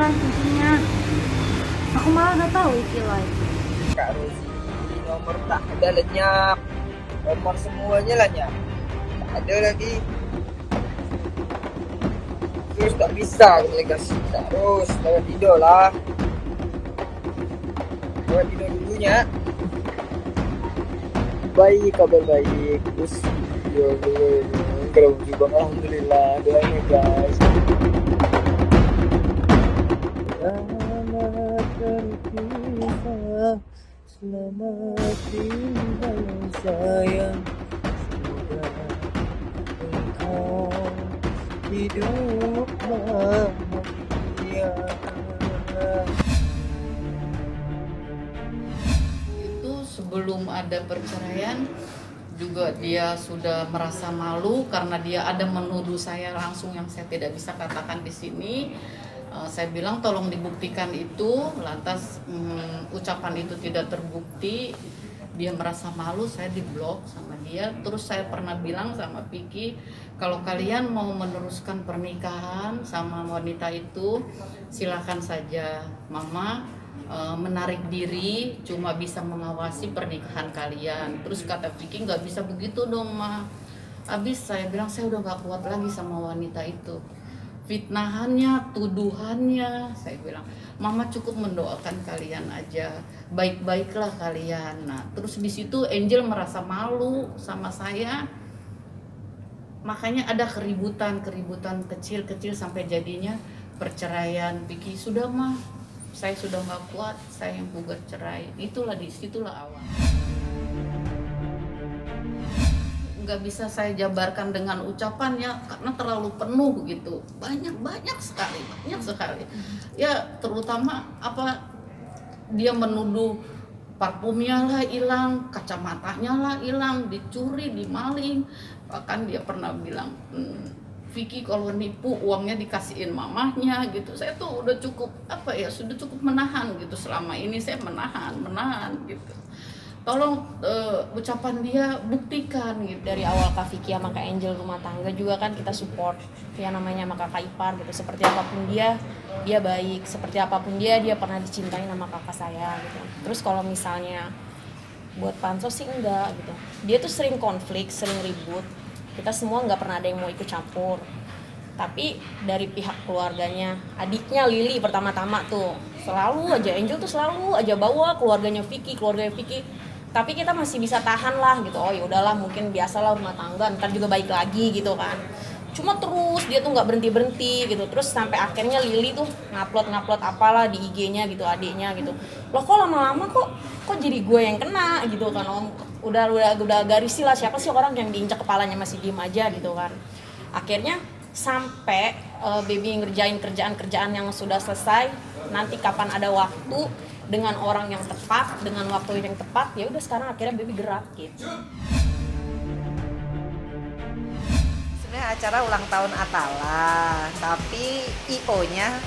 kan kuncinya. Aku malah nggak tahu Iki Live. Kak Rosi, nomor tak ada lenyap. Nomor semuanya lenyap. Tak ada lagi. Terus tak bisa delegasi. Terus lewat tidur lah. Lewat tidur dulunya. Baik, kabar baik. Terus kalau juga alhamdulillah. Doain guys. Selamat berpisah, selamat tinggal sayang. Semoga engkau hidup bahagia. Itu sebelum ada perceraian juga dia sudah merasa malu karena dia ada menuduh saya langsung yang saya tidak bisa katakan di sini. Saya bilang tolong dibuktikan itu, lantas ucapan itu tidak terbukti, dia merasa malu, saya diblok sama dia. Terus saya pernah bilang sama Vicky, kalau kalian mau meneruskan pernikahan sama wanita itu silakan saja, Mama menarik diri, cuma bisa mengawasi pernikahan kalian. Terus kata Vicky, nggak bisa begitu dong Ma. Habis saya bilang saya udah nggak kuat lagi sama wanita itu, fitnahannya, tuduhannya. Saya bilang, Mama cukup mendoakan kalian aja, baik-baiklah kalian. Nah, terus di situ Angel merasa malu sama saya, makanya ada keributan kecil-kecil sampai jadinya perceraian. Vicky, sudah mah, saya sudah nggak kuat, saya yang gugat cerai. Itulah disitulah awal. Nggak bisa saya jabarkan dengan ucapannya karena terlalu penuh gitu, banyak sekali ya, terutama apa, dia menuduh parfumnya lah hilang, kacamatanya lah hilang, dicuri, dimaling. Bahkan dia pernah bilang, Vicky kalau nipu uangnya dikasihin mamahnya gitu. Saya tuh udah cukup sudah cukup menahan gitu, selama ini saya menahan gitu. Tolong ucapan dia buktikan gitu. Dari awal Kak Vicky sama Kak Angel rumah tangga juga kan kita support yang namanya sama kakak ipar gitu. Seperti apapun dia baik. Seperti apapun dia pernah dicintai sama kakak saya gitu. Terus kalau misalnya buat pansos sih enggak gitu. Dia tuh sering konflik, sering ribut. Kita semua nggak pernah ada yang mau ikut campur. Tapi dari pihak keluarganya, adiknya Lili pertama-tama tuh selalu aja, Angel tuh selalu aja bawa keluarganya Vicky. Tapi kita masih bisa tahan lah gitu. Oh ya udahlah, mungkin biasalah rumah tangga, ntar juga baik lagi gitu kan. Cuma terus dia tuh nggak berhenti gitu. Terus sampai akhirnya Lili tuh ngupload apalah di IG-nya gitu, adiknya gitu. Loh kok lama-lama kok jadi gue yang kena gitu kan. Om udah garisi lah, siapa sih orang yang diinjak kepalanya masih diem aja gitu kan. Akhirnya sampai baby ngerjain kerjaan yang sudah selesai, nanti kapan ada waktu dengan orang yang tepat, dengan waktu yang tepat, ya udah sekarang akhirnya baby gerak gitu. Sebenarnya acara ulang tahun Atala, tapi IO-nya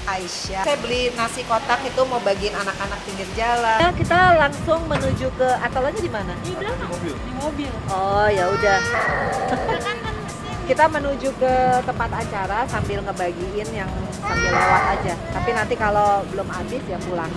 Aisyah. Saya beli nasi kotak itu mau bagiin anak-anak pinggir jalan. Ya, kita langsung menuju ke Atalanya di mana? Di belakang. Di mobil. Oh ya udah. Kita menuju ke tempat acara sambil ngebagiin yang sambil lewat aja. Tapi nanti kalau belum habis ya pulang.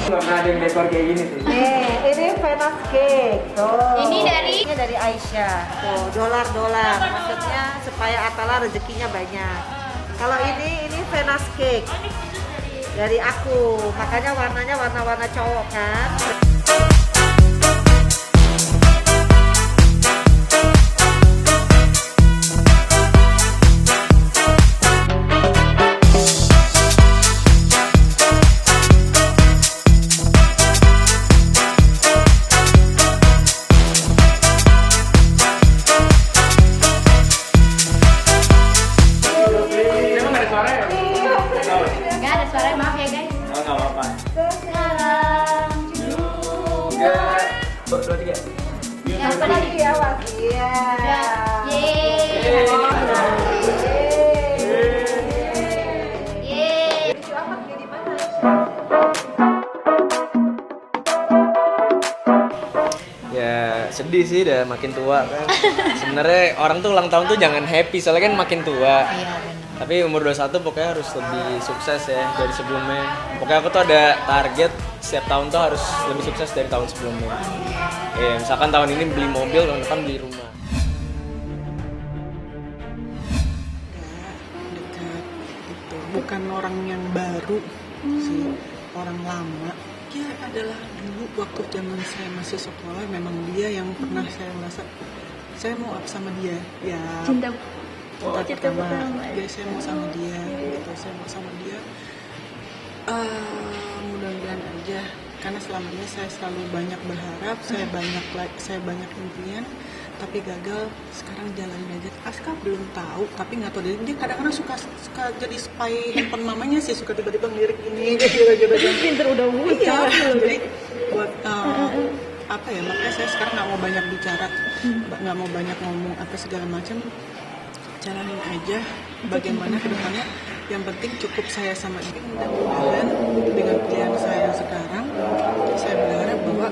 Nggak pernah ada yang dekor kayak gini sih. Ini Venus Cake. Tuh. Ini dari Aisyah. Tuh, dolar. Maksudnya supaya Atala rezekinya banyak. Kalau ini Venus Cake. Dari aku. Makanya warnanya warna-warna cowok kan. Nggak ada suara, maaf ya guys. Oh, nggak apa-apa. Sekarang Dua, tiga. yang tadi Iya, Wak. Iya. Yeay. Yeay. Lucu amat, kayak di mana? sedih sih, udah makin tua kan. Sebenarnya orang tuh ulang tahun tuh jangan happy, soalnya kan makin tua. Iya benar. Tapi umur 21 pokoknya harus lebih sukses ya dari sebelumnya. Pokoknya aku tuh ada target setiap tahun tuh harus lebih sukses dari tahun sebelumnya. Misalkan tahun ini beli mobil, tahun depan beli rumah. Dekat itu bukan orang yang baru sih, orang lama. Dia adalah dulu waktu zaman saya masih sekolah, memang dia yang pernah saya merasa saya mau up sama dia ya. Cinta pertama. Ya, saya mau sama dia gitu, saya mau sama dia. Mudah-mudahan aja, karena selama ini saya selalu banyak berharap, saya banyak impian, tapi gagal. Sekarang jalanin aja. Aska belum tahu, tapi nggak tahu dia kadang-kadang suka jadi spy handphone mamanya sih, suka tiba-tiba ngelirik ini gitu. Pinter udah bocah. Iya, jadi buat apa ya, makanya saya sekarang nggak mau banyak bicara, nggak mau banyak ngomong apa segala macam. Jalanin aja bagaimana ke depannya. Yang penting cukup saya sama dia. Mudah-mudahan dengan pilihan saya yang sekarang, saya berharap bahwa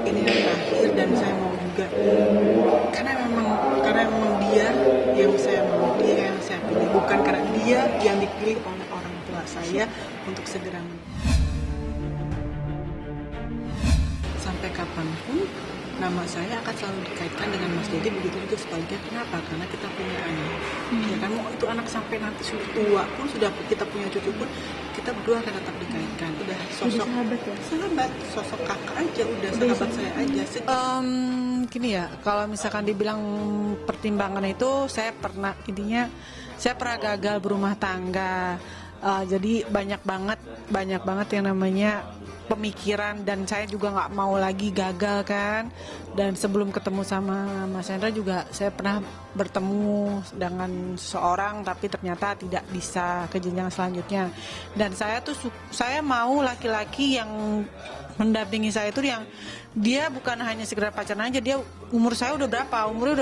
ini yang terakhir, dan saya mau juga karena memang dia yang saya mau, dia yang saya pilih, bukan karena dia yang dipilih oleh orang tua saya untuk segera sampai kapanpun nama saya akan selalu dikaitkan dengan Mas Dedi, begitu juga sebaliknya. Kenapa? Karena kita punya anak. Ya kan, mau itu anak sampai nanti sudah tua pun, sudah kita punya cucu pun, kita berdua akan tetap dikaitkan. Udah sosok sahabat, sosok kakak aja, udah sahabat saya aja. Gini ya, kalau misalkan dibilang pertimbangan itu, saya pernah gagal berumah tangga. Jadi banyak banget yang namanya pemikiran, dan saya juga nggak mau lagi gagal kan. Dan sebelum ketemu sama Mas Hendra juga saya pernah bertemu dengan seseorang, tapi ternyata tidak bisa ke jenjang selanjutnya. Dan saya mau laki-laki yang mendampingi saya itu yang dia bukan hanya sekedar pacaran aja, dia umurnya udah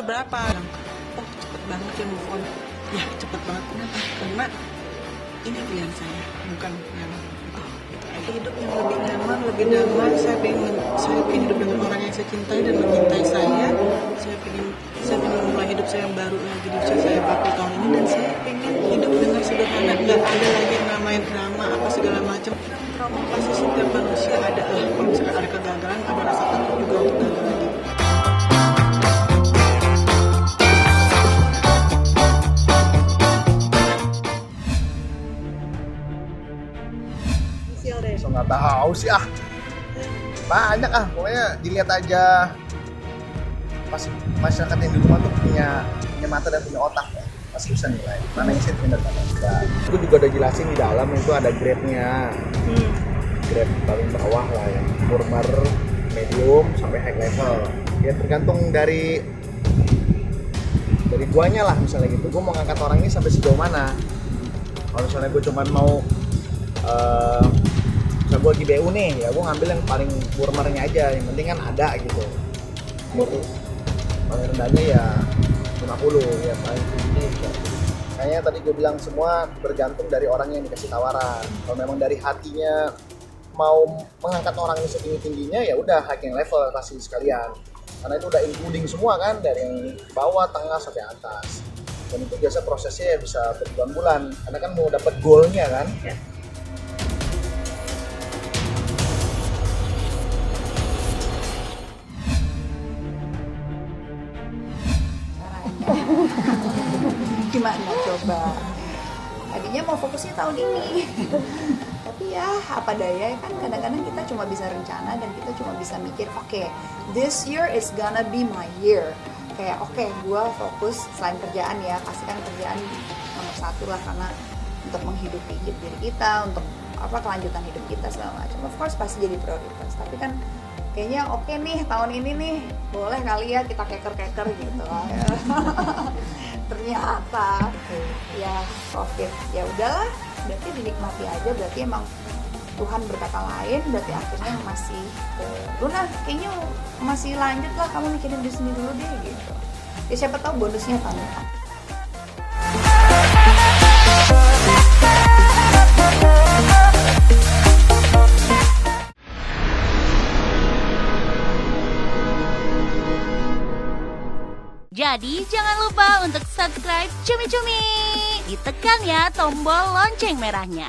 berapa. Oh, cepet banget ya move on. Ya cepet banget, kenapa? Karena ini pilihan saya, bukan yang hidup yang lebih nyaman, lebih damai. Saya pengen hidup dengan orang yang saya cintai dan mencintai saya. Saya pengen memulai hidup saya yang baru lagi di usia saya 40 tahun ini, dan saya pengen hidup dengan sederhana. Nggak ada lagi yang namanya drama apa segala macam. Trauma pasti setiap manusia ada lah. Kalau misalkan ada kegagalan, ada rasa takut juga untuk gagal lagi. So nggak tahu sih banyak pokoknya dilihat aja. Pasti masyarakat yang di rumah tuh punya mata dan punya otak ya, pasti bisa nilai mana yang sentimen dan mana yang enggak. Itu juga udah jelasin di dalam, itu ada grade-nya. Grade paling bawah lah ya, former, medium sampai high level ya, tergantung dari guanya lah. Misalnya gitu, gue mau ngangkat orang ini sampai sejauh mana. Kalau misalnya gue cuma mau misalnya gue lagi BU nih, ya gue ngambil yang paling burmernya aja, yang penting kan ada gitu. Itu paling rendahnya ya 50, ya paling tingginya juga. Kayaknya tadi gue bilang semua bergantung dari orang yang dikasih tawaran. Kalau memang dari hatinya mau mengangkat orang ini setinggi-tingginya, ya udah hiking level kasih sekalian. Karena itu udah including semua kan, dari yang bawah, tengah sampai atas. Dan itu biasa prosesnya bisa berbulan-bulan, karena kan mau dapat goalnya kan. Gimana coba, tadinya mau fokusnya tahun ini tapi ya apa daya kan, kadang-kadang kita cuma bisa rencana dan kita cuma bisa mikir oke, this year is gonna be my year. Kayak oke, gue fokus selain kerjaan ya, pastikan kerjaan nomor satu lah, karena untuk menghidupi diri kita, untuk kelanjutan hidup kita segala macam, of course pasti jadi prioritas. Tapi kan kayaknya oke nih, tahun ini nih boleh kali ya kita keker gitu ya. Ternyata ya COVID, ya udahlah, berarti dinikmati aja. Berarti emang Tuhan berkata lain, berarti akhirnya masih Luna kayaknya masih lanjut lah, kamu mikirin di sini dulu deh gitu. Ya siapa tahu bonusnya tahun depan. Jadi jangan lupa untuk subscribe Cumi Cumi. Ditekan ya tombol lonceng merahnya.